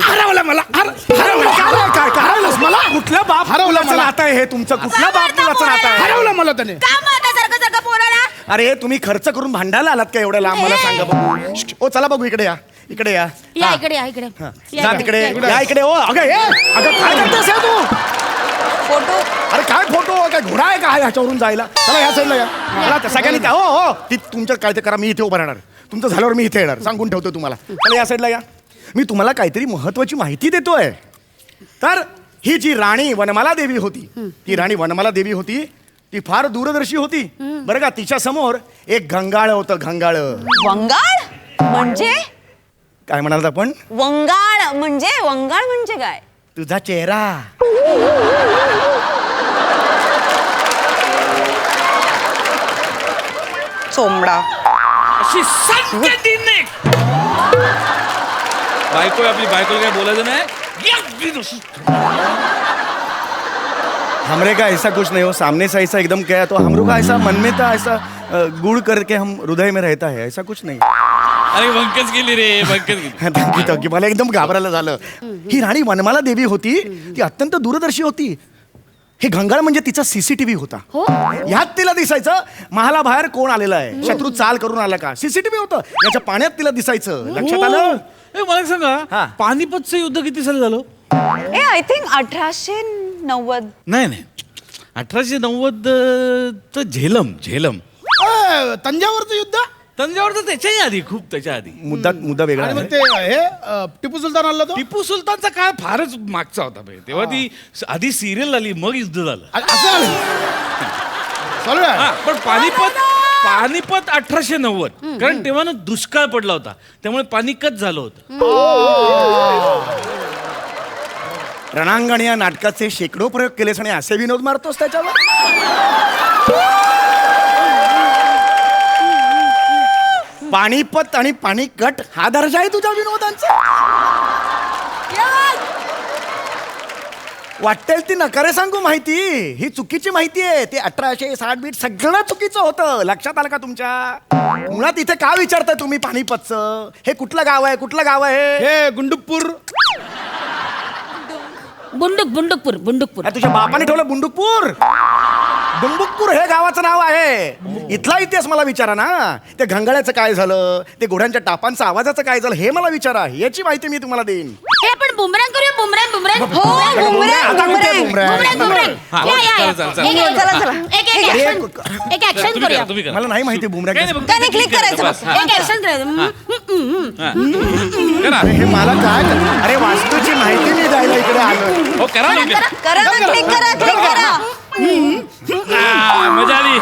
हरवलं मला. मला कुठल्या बाप हरवलं नातं आहे हे तुमचं? कुठल्या बाप मुलाचं नातं आहे? हरवलं मला त्याने. का मारता सारखं पोराला? अरे तुम्ही खर्च करून भांडायला आलात का एवढ्या लांब? मला सांगा बघू. ओ चला बघू, इकडे या, इकडे या. या इकडे या इकडे. जा तिकडे, या इकडे. ओ अगं अगं काय करतेस हे तू? फोटो. अरे काय फोटो? काय घोडा आहे का ह्याच्यावरून जायला? चला या साईडला या. चला सगळ्यांनी त्या. हो ती तुमचं काय ते करा, मी इथे उभं राहणार. तुमचं झाल्यावर मी इथे येणार, सांगून ठेवतो तुम्हाला. चला या साईडला या. मी तुम्हाला काहीतरी महत्वाची माहिती देतोय. तर ही जी राणी वनमाला देवी होती, ती राणी वनमाला देवी होती, ती फार दूरदर्शी होती बरं का. तिच्या समोर एक घंगाळ होतं. घंगाळ वंगाळ म्हणजे? काय म्हणाल आपण? वंगाळ म्हणजे काय? तुझा चेहरा. चोमडा. अशी संकटीने बायको आपली, बायकोला काय बोलायचं नाही. हमरे का ऐसा कुछ नहीं हो, सामने से ऐसा एकदम क्या तो हमरो का ऐसा मन में था, ऐसा गुड़ करके हम हृदय में रहता है, ऐसा कुछ नहीं. अरे वंकच गेली रे, वंकच गेली. थँक्यू. मला एकदम घाबरायला झालं. ही राणी वनमाला देवी होती, ती अत्यंत दूरदर्शी होती. हे घंगाळ म्हणजे तिचा सीसीटीव्ही होता. ह्यात तिला दिसायचं महालाबाहेर कोण आलेला आहे, शत्रू चाल करून आला का. सीसीटीव्ही होतं, याच्या पाण्यात तिला दिसायचं. लक्षात आलं? मला एक सांगा, हा. पानिपतचं युद्ध किती साली झालं? I think 1890. नाही 1890 तर झेलम. तंजावरचं युद्ध. तंजावर तर त्याच्याही आधी, खूप त्याच्या आधी. मुद्दा वेगळा आणि मग आहे. ते हे टिपू सुलतान आला तो. टिपू सुलतानचा काळ फारच मागचा होता बे. तेव्हा ती आधी सिरियल आली, मग युद्ध झालं. असं आलं. चालू आहे. हा, पण पानिपत 1890, कारण तेव्हा ना दुष्काळ पडला होता, त्यामुळे पानिकत झालं होतं. रणांगण या नाटकाचे शेकडो प्रयोग केलेस आणि असे विनोद मारतोस त्याच्यावर. पानिपत आणि पानिकट हा दर्जा आहे तुझ्या विनोदांचा. वाटेल ती नकारे सांगू माहिती, ही चुकीची माहिती आहे. ते 1860 बीट सगळं चुकीचं होतं. लक्षात आलं का तुमच्या? मुळात इथे का विचारताय तुम्ही पानिपतचं? हे कुठलं गाव आहे, कुठलं गाव आहे? हे गुंडुकपूर. बुंडुकपूर तुझ्या बापाने ठेवलं बुंडुकपूर? डुंबुकपूर हे गावाचं नाव आहे. इथला इतिहास मला विचारा ना. ते घंगाळ्याचं काय झालं, ते घोड्यांच्या टापांचं आवाजाचं काय झालं, हे मला विचारा. याची माहिती मी तुम्हाला देईन. हे आपण बुमरँग करूया, बुमरँग आता कुठे बुमरँग? एक ऍक्शन करूया. तुम्ही करा. मला नाही माहिती बुमरँग. त्याने क्लिक करायचं बस, बस. एक ऍक्शन करायचं. करा. हे मला काय अरे वास्तूची माहिती मी द्यायला इकडे आलो. हो करा लवकर. क्लिक करा. मजा आली.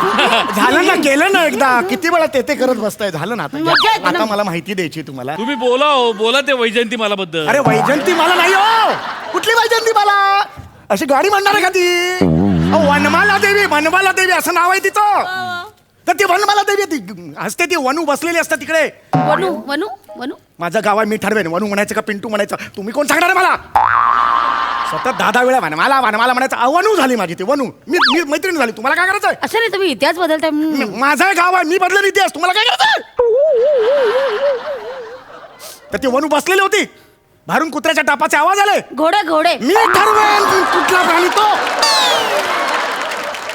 झालं ना, केलं ना एकदा. किती वेळा ते करत बसताय. झालं ना मजा येते ना. आता मला माहिती द्यायची तुम्हाला. तुम्ही बोला हो, बोला ते वैजयंती मला बद्दल. अरे वैजंती मला नाही हो. कुठली वैजंती मला? अशी गाडी म्हणणार आहे का ती? वनमाला देवी असं नाव आहे तिचं. तर ती वनमाला देवी ती असते, ती वनू बसलेली असते तिकडे. वनू माझं गाव आहे, मी ठरवेन वनू म्हणायचं का पिंटू म्हणायचं. तुम्ही कोण सांगणार आहे मला? सतत 10 वेळा वनमाला म्हणायचं. वनू झाली माझी ती वनू. मी मैत्रीण झाली. तुम्हाला काय करायचंय? असं नाही, तुम्ही इतिहास बदलताय. माझं गाव आहे, मी बदलेल इतिहास. तुम्हाला काय करायचंय? तर ती वनू बसलेली होती. बाहेरून कुत्र्याच्या टापाचे आवाज आले. घोडे मी ठरवेन कुठला प्राणी तो.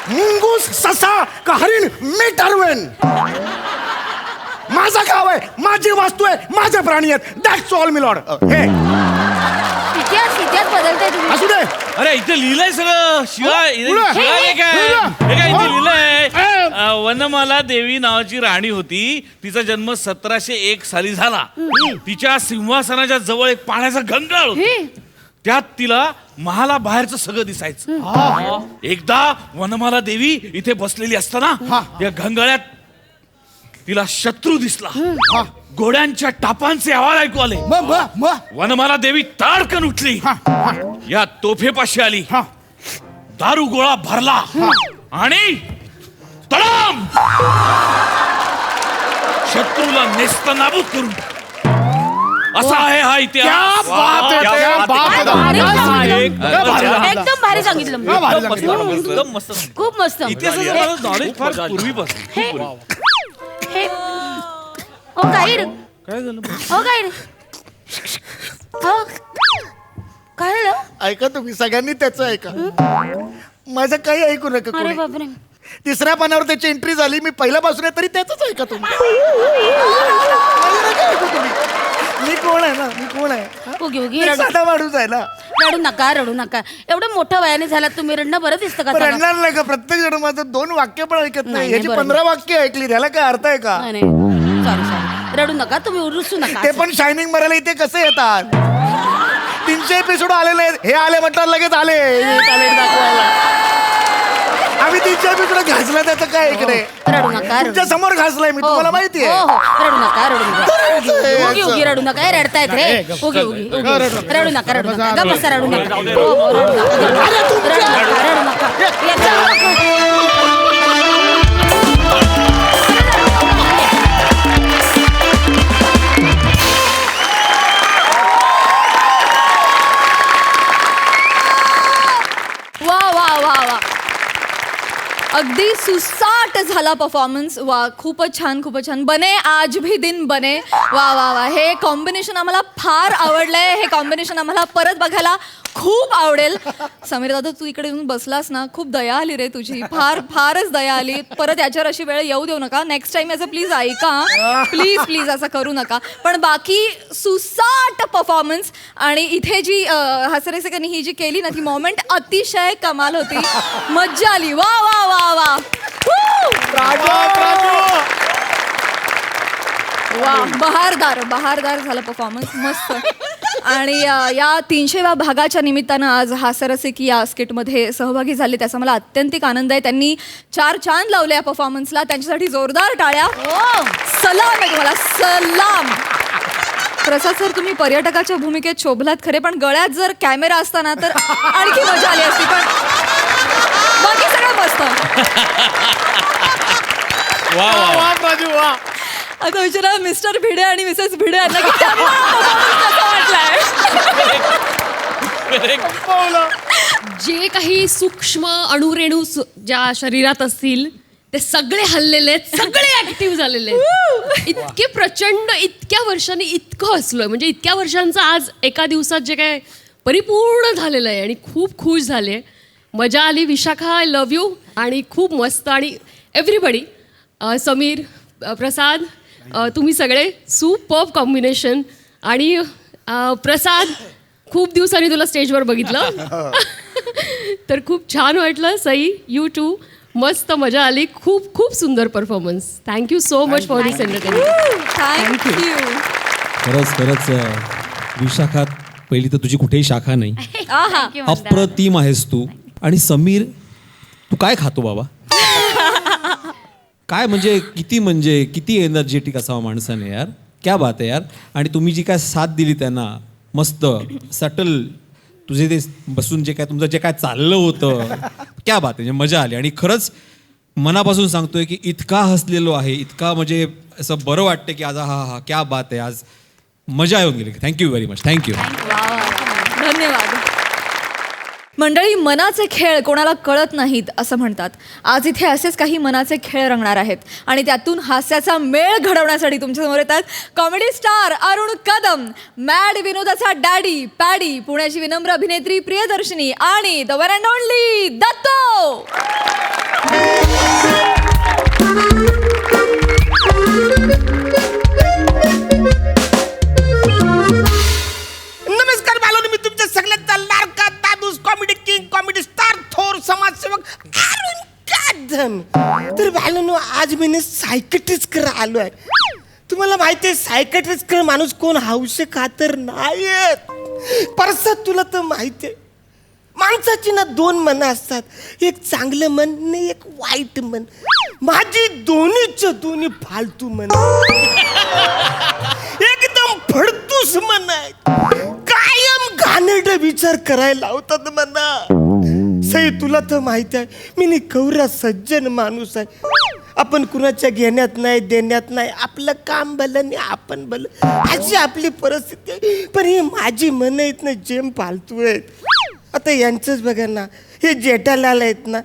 मुंगूस, ससा का हरिण, मी ठरवेन. माझं गाव आहे, माझी वास्तू आहे, माझे प्राणी आहेत. That's all me Lord. हे इतिहास बदलताय तुम्ही. असू दे. अरे इथे लिहिलंय सगळं. शिवाय पुढं. हे काय पुढं. हे काय इथे लिहिलंय? वनमाला देवी नावाची राणी होती. तिचा जन्म 1701 साली झाला. तिच्या सिंहासनाच्या जवळ एक पाण्याचा घंगाळ होता. त्यात तिला महाला बाहेरचं सगळं दिसायचं. एकदा वनमाला देवी इथे बसलेली असताना या घंगाळ्यात तिला शत्रू दिसला. घोड्यांच्या टापांचे आवाज ऐकू आले. वनमाला देवी ताडकन उठली. या तोफेपाशी आली. दारू गोळा भरला आणि तडाम शत्रूला नेस्तनाबूत करून टाकलं. असा आहे हा इतिहास. एकदम भारी सांगितलं. एकदम मस्त. खूप मस्त. इतिहासाचं मला नॉलेज फार पूर्वीपासून. हे ओ गाईड, काय झालं? ओ गाईड, हो काय झालं? ऐका तुम्ही सगळ्यांनी त्याचं ऐका. माझं काही ऐकू नका अरे कोणी. बापरे. तिसऱ्या पानावर त्याची एंट्री झाली. मी पहिल्यापासून आहे तरी त्याच ऐका तुम्ही. मी कोण आहे ना, मी कोण आहे? उगी मी साधा माणूस आहे ना. रडू नका. एवढं मोठं वयाने झालात तुम्ही. रडणं बरं दिसतं का? रडणार नाही का? प्रत्येक जण माझं 2 वाक्य पण ऐकत नाही. नाही, ह्याची बरोबर. 15 वाक्य ऐकली. त्याला काय अर्थ आहे का? सॉरी रडू नका तुम्ही. रुसू नका. ते पण शायनिंग मारायला इथे कसे येतात? 300 एपिसोड आलेले आहेत. हे आले म्हटलं लगेच आले टॅलेंट दाखवायला. आम्ही 300 एपिसोड घासला. त्याचं काय इकडे? रडू नका. तुमच्या समोर घासलाय मी. तुम्हाला माहिती आहे. रडू नका. उगी रडू नका. हे रडतायत रे. उगी रडू नका. गप्प बसा. रडू नका. रडू नका. वा अगदी सुसाट झाला परफॉर्मन्स. वा खूपच छान. बने आज भी दिन बने. वा हे कॉम्बिनेशन आम्हाला फार आवडलंय. हे कॉम्बिनेशन आम्हाला परत बघायला खूप आवडेल. समीर दादा तू इकडे येऊन बसलास ना, खूप दया आली रे तुझी. फारच दया आली. परत याच्यावर अशी वेळ येऊ देऊ नका. नेक्स्ट टाइम याचं प्लीज ऐका. प्लीज असं करू नका. पण बाकी सुसाट परफॉर्मन्स. आणि इथे जी हसरेसेकनी ही जी केली ना ती मोमेंट अतिशय कमाल होती. मज्जा आली. वा बहारदार झाला परफॉर्मन्स. मस्त. आणि या 300व्या भागाच्या निमित्तानं आज हास्यरसिक या स्किटमध्ये सहभागी झाले त्याचा मला अत्यंतिक आनंद आहे. त्यांनी 4 चांद लावले या परफॉर्मन्सला. त्यांच्यासाठी जोरदार टाळ्या. सलाम आहे तुम्हाला. सलाम. प्रसाद सर तुम्ही पर्यटकाच्या भूमिकेत शोभलात खरे, पण गळ्यात जर कॅमेरा असताना तर आणखी मजा आली असती. पण बाकी सगळं मस्त. वा. आता विचारा मिस्टर भिडे आणि मिसेस भिडे यांना की त्यांना performance कसा वाटलाय. जे काही सूक्ष्म अणुरेणू ज्या शरीरात असतील ते सगळे हल्लेले आहेत, सगळे ऍक्टिव्ह झालेले आहेत. इतके प्रचंड इतक्या वर्षांनी इतकं हसलोय, म्हणजे इतक्या वर्षांचं आज एका दिवसात जे काय परिपूर्ण झालेलं आहे आणि खूप खुश झाले. मजा आली. Vishakha, I love you. आणि खूप मस्त. आणि एव्हरीबडी, समीर, प्रसाद, तुम्ही सगळे सुपर्ब कॉम्बिनेशन. आणि प्रसाद, खूप दिवसांनी तुला स्टेजवर बघितलं तर खूप छान वाटलं. Sai, you too. मस्त मजा आली. खूप खूप सुंदर performance. Thank you so much for this entertainment. Thank you. खरंच विशाखात पहिली तर तुझी कुठेही शाखा नाही. आहा. अप्रतिम आहेस तू. आणि समीर, तू काय खातो बाबा? काय म्हणजे किती एनर्जेटिक असावं माणसाने यार. क्या बात आहे यार. आणि तुम्ही जी काय साथ दिली त्यांना, मस्त सटल तुझे ते बसून जे काय तुमचं जे काय चाललं होतं, क्या बात आहे. मजा आली. आणि खरंच मनापासून सांगतोय की इतका हसलेलो आहे, इतका म्हणजे असं बरं वाटतं की आज हा क्या बात आहे. आज मजा येऊन गेली. Thank you very much. थँक्यू. धन्यवाद. मंडळी, मनाचे खेळ कोणाला कळत नाहीत असं म्हणतात. आज इथे असेच काही मनाचे खेळ रंगणार आहेत आणि त्यातून हास्याचा मेळ घडवण्यासाठी तुमच्यासमोर येतात comedy star Arun Kadam, mad विनोदाचा डॅडी पॅडी, पुण्याची विनम्र अभिनेत्री प्रियदर्शनी आणि द वन अँड ओनली दत्तो. नमस्कार बाळांनो, मी तुमच्या सगळ्यांचा लाडका दादूस कॉमेडी किंग, कॉमेडी स्टार, थोर समाजसेवक अरुण कदम. तर बाळांनो, आज मी सायकट्रिस्ट आलो आहे. तुम्हाला माहिती आहे सायकट्रिस्ट माणूस कोण हौशे खातर नाहीत. परसात तुला तर माहिती आहे माणसाची ना दोन मनं असतात, एक चांगलं मन आणि एक वाईट मन. माझी दोन्ही फालतू मन, एकदम फडतूस मन आहे. कायम घाणेरडे विचार करायला लावतात मना. सई, तुला तर माहिती आहे मी कवरा सज्जन माणूस आहे. आपण कुणाच्या घेण्यात नाही देण्यात नाही, आपलं काम भलं आणि आपण भलं अशी आपली परिस्थिती आहे. पण ही माझी मन आहेत ना जेम फालतू आहेत. आता यांचंच बघा ना, हे जेठालाल आहेत ना,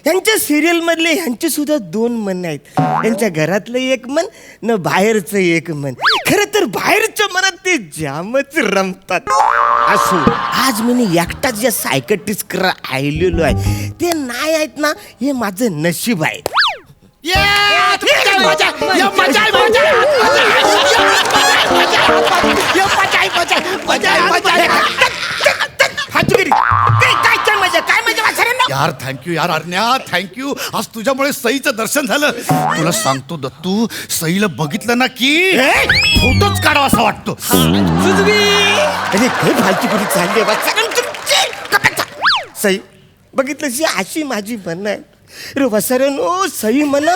यांच्या सिरियलमधले ह्यांचे सुद्धा दोन मन आहेत. यांच्या घरातलं एक मन न बाहेरचं एक मन. खरं तर बाहेरच्या मनात ते जामच रमतात. असो, आज मी एकटाच या सायकट्रिस्ट आलेलो आहे. ते नाही आहेत ना, हे माझं नशीब आहे. यार थँक्यू यार अरण्या, थँक्यू. आज तुझ्यामुळे सईचं दर्शन झालं. तुला सांगतो दत्तू, सईला बघितलं ना की फोटोच काढावा असं वाटतो. अरे काय फालतू कुठे चालली सई, बघितलं अशी माझी मन आहे. रे वसरनो, सई म्हणा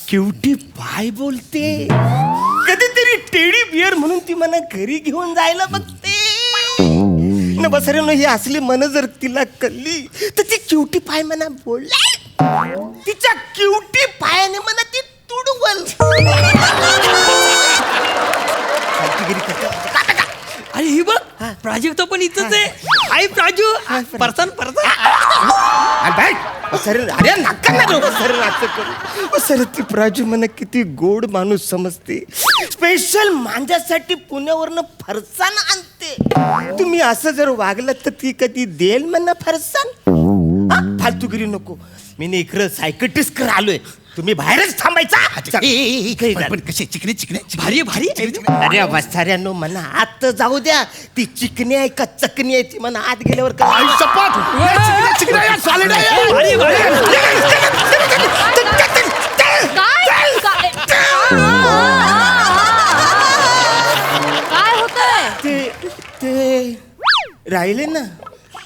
क्युटी पाय बोलते. कधीतरी टेडी बिअर म्हणून ती मला घरी घेऊन जायला बघते. न बसऱ्यानो, ही असली मन जर तिला कळली तर ती क्युटी पाय म्हणा बोलला. तिच्या क्युटी पायाने म्हणा ती तुडवल. अरे ही बघ, प्राजक्त पण इथंच आहे. आई प्राजू, परसान. अरे नका ना सर, ती प्राजू म्हणा किती गोड माणूस समजते. स्पेशल माझ्यासाठी पुण्यावरनं फरसाण आणते. तुम्ही असं जर वागलं तर ती कधी देईल म्हणा फरसाण. फालतूगिरी नको. मी इकडं सायकट्रिस्ट आलोय. तुम्ही बाहेरच थांबायचा. पण कसे चिकने भारी भारी. अरे वसाऱ्यानो, मला आत जाऊ द्या. ती चिकनी आहे का चकनी आहे ती म्हणा आत गेल्यावर काय होतंय? ते राहिले ना.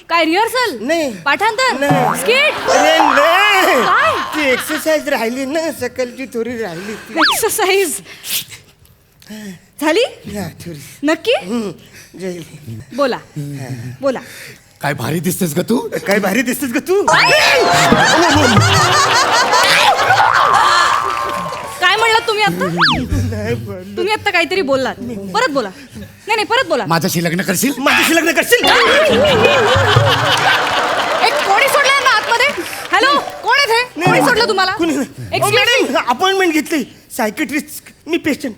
काय रिहर्सल? नाही. पाठांतर? नाही. स्किट? अरे नाही, काय? ती एक्सरसाइज राहिली ना, सकाळची थोडी राहिली. एक्सरसाइज झाली? थोडी. नक्की? बोला बोला. काय भारी दिसतेस ग तू. काय भारी दिसतेस ग तू. काय म्हणलात तुम्ही आता? तुम्ही आता काहीतरी बोललात. परत बोला. नाही परत बोला. माझ्याशी लग्न करशील. माझ्याशी लग्न करशील. एक हॅलो, कोण आहे ते? कोणी सोडलं तुम्हाला? Excuse me. अपॉइंटमेंट घेतली सायकेट्रिस्ट, मी पेशंट.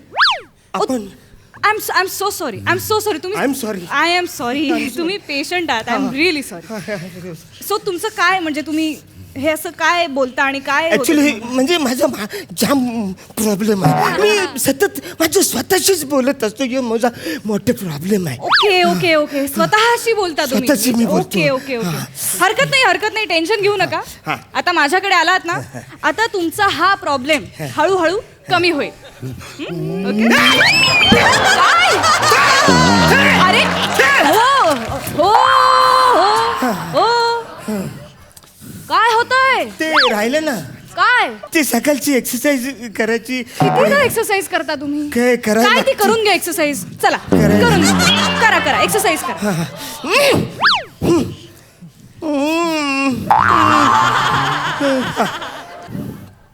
आपण आय एम सो सॉरी. तुम्ही I am sorry. I am sorry. तुम्ही पेशंट आहात. I am really sorry. So तुमचं काय म्हणजे तुम्ही हे असं काय बोलता आणि काय होतं ऍक्च्युली तुम्हाला? म्हणजे माझा जाम प्रॉब्लेम आहे. मी सतत माझ्या स्वतःशीच बोलत असतो. हे माझा मोठा प्रॉब्लेम आहे. ओके. स्वतःशी बोलता स्वतःशी मी तुम्ही? बोलतो. ओके. हरकत नाही. टेन्शन घेऊ नका. आता माझ्याकडे आलात ना, आता तुमचा हा प्रॉब्लेम हळूहळू कमी होईल. ओके? काय? अरे हो. काय होतंय? ते राहिलं ना, काय ते सकाळची एक्सरसाइज करायची. किती एक्सरसाइज करता तुम्ही? काय करायला काय ती लागते? करून घ्या एक्सरसाइज. चला करायला. करून घ्या. करा एक्सरसाइज करा.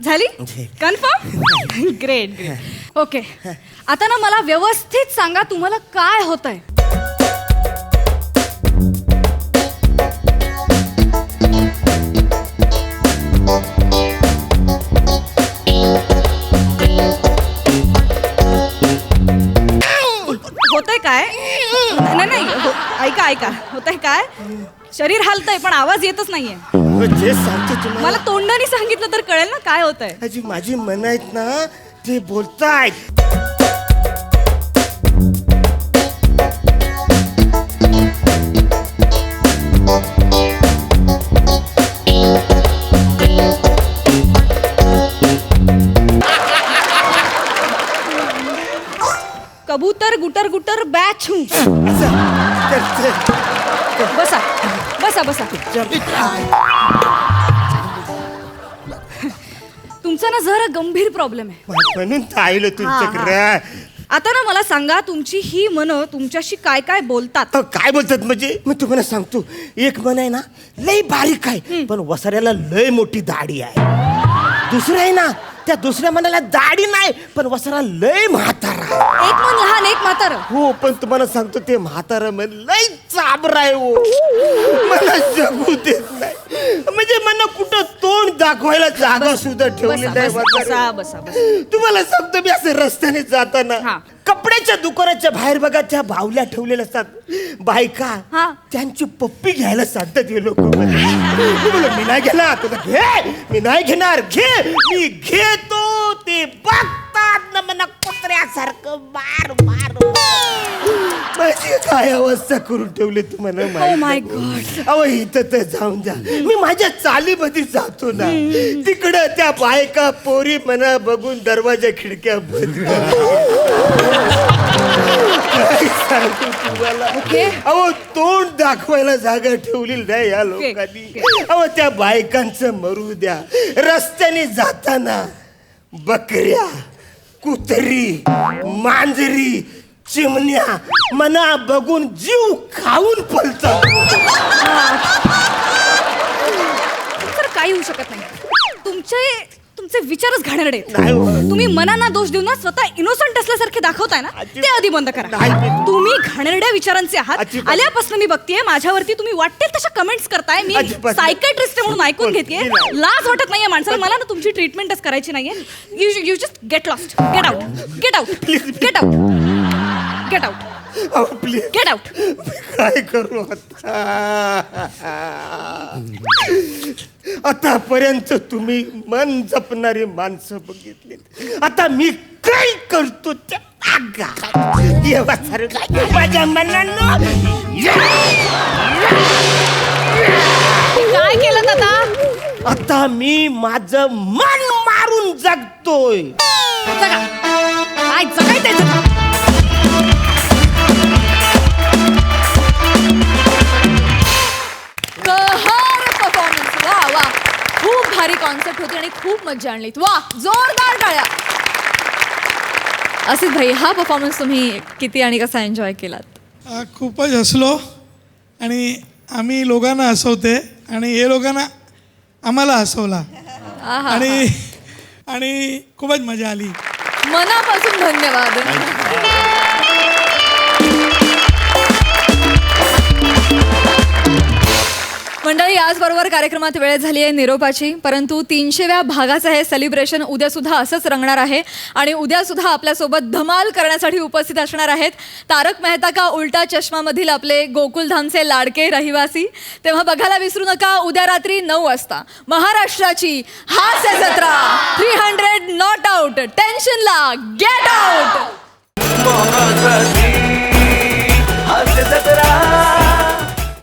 झाली कन्फर्म. ग्रेट. ओके, आता ना मला व्यवस्थित सांगा तुम्हाला काय होतंय. होतंय काय? नाही ऐका होतंय काय? शरीर हालतंय पण आवाज येतच नाहीये. जे सांगतो तुम्हाला, मला तोंडाने सांगितलं तर कळेल ना काय होतंय. माझी मन आहेत ना, ते बोलतायत. कबूतर गुटर गुटर बॅच. बसा. तुमचा ना जरा गंभीर प्रॉब्लेम आहे. म्हणून आलो तुमच्याकडे. आता ना मला सांगा, तुमची ही मनं तुमच्याशी काय काय बोलतात. काय बोलतात म्हणजे मी तुम्हाला सांगतो. एक मन आहे ना, लय बारीक आहे पण वसाऱ्याला लय मोठी दाढी आहे. दुसरं आहे ना, त्या दुसऱ्या मनाला दाढी नाही पण वसारा लय म्हातारा. एक मन लहान एक म्हातार. हो, पण तुम्हाला सांगतो ते म्हातारा मन लय चाबरा आहे. हो, मला जगू देत नाही. म्हणजे मला कुठं तोंड दाखवायला जागा सुद्धा ठेवली नाही. बसा. तुम्हाला सांगतो, मी असं रस्त्याने जाताना कपड्याच्या दुकानाच्या बाहेर बघा, त्या बावल्या ठेवलेल्या असतात बायका, त्यांची पप्पी घ्यायला सांगतात हे लोक. मी नाही घेणार. तुला घे. मी नाही घेणार. मी घेतो. ते बघतात ना मला कुत्र्यासारखं मार. माझी काय अवस्था करून ठेवली तुम्हाला माहिती. अहो, इथं तर जाऊन जा. मी माझ्या चालीमध्ये जातो ना, तिकडं त्या बायका पोरी मना बघून दरवाजा खिडक्या बंद. तुम्हाला अहो, तोंड दाखवायला जागा ठेवली नाही या लोकांनी. अहो, त्या बायकांचं मरू द्या. रस्त्याने जाताना बकऱ्या, कुत्री, मांजरी, चिमण्या मना बघून जीव खाऊन पळतात. तर काही होऊ शकत नाही. तुमचे विचारच घाणेरडे आहेत. तुम्ही मनांना दोष देऊन ना स्वतः इनोसंट असल्यासारखे दाखवताय ना, ते आधी बंद करा. तुम्ही घाणेरड्या विचारांचे आहात. आल्यापासून मी बघतेय माझ्यावरती तुम्ही वाटेल तशा कमेंट्स करताय. मी सायकॅट्रिस्ट म्हणून ऐकून घेतेय. लाज वाटत नाहीये माणसाला. मला ना तुमची ट्रीटमेंटच करायची नाहीये. You just get lost. Get out. काय करू आतापर्यंत तुम्ही मन जपणारी माणसं बघितली. आता मी काय करतो त्या माझ्या मनानं काय केलं आता? आता मी माझं मन मारून जगतोय. काय जगायचं? वा, खूप भारी कॉन्सेप्ट होती आणि खूप मजा आणली. वा, जोरदार टाळ्या. असित भाई, हा परफॉर्मन्स तुम्ही किती आणि कसा एन्जॉय केलात? खूपच हसलो आणि आम्ही लोकांना हसवते आणि हे लोकांना आम्हाला हसवला आणि खूपच मजा आली. मनापासून धन्यवाद. मंडळी, याचबरोबर कार्यक्रमात वेळ झाली आहे निरोपाची. परंतु 300व्या भागाचं हे सेलिब्रेशन उद्यासुद्धा असंच रंगणार आहे. आणि उद्यासुद्धा आपल्यासोबत धमाल करण्यासाठी उपस्थित असणार आहेत तारक मेहता का उलटा चष्मामधील आपले गोकुलधामचे लाडके रहिवासी. तेव्हा बघायला विसरू नका, उद्या रात्री 9 वाजता महाराष्ट्राची हास्य जत्रा 300 नॉट आउट, टेन्शनला गेट आउट.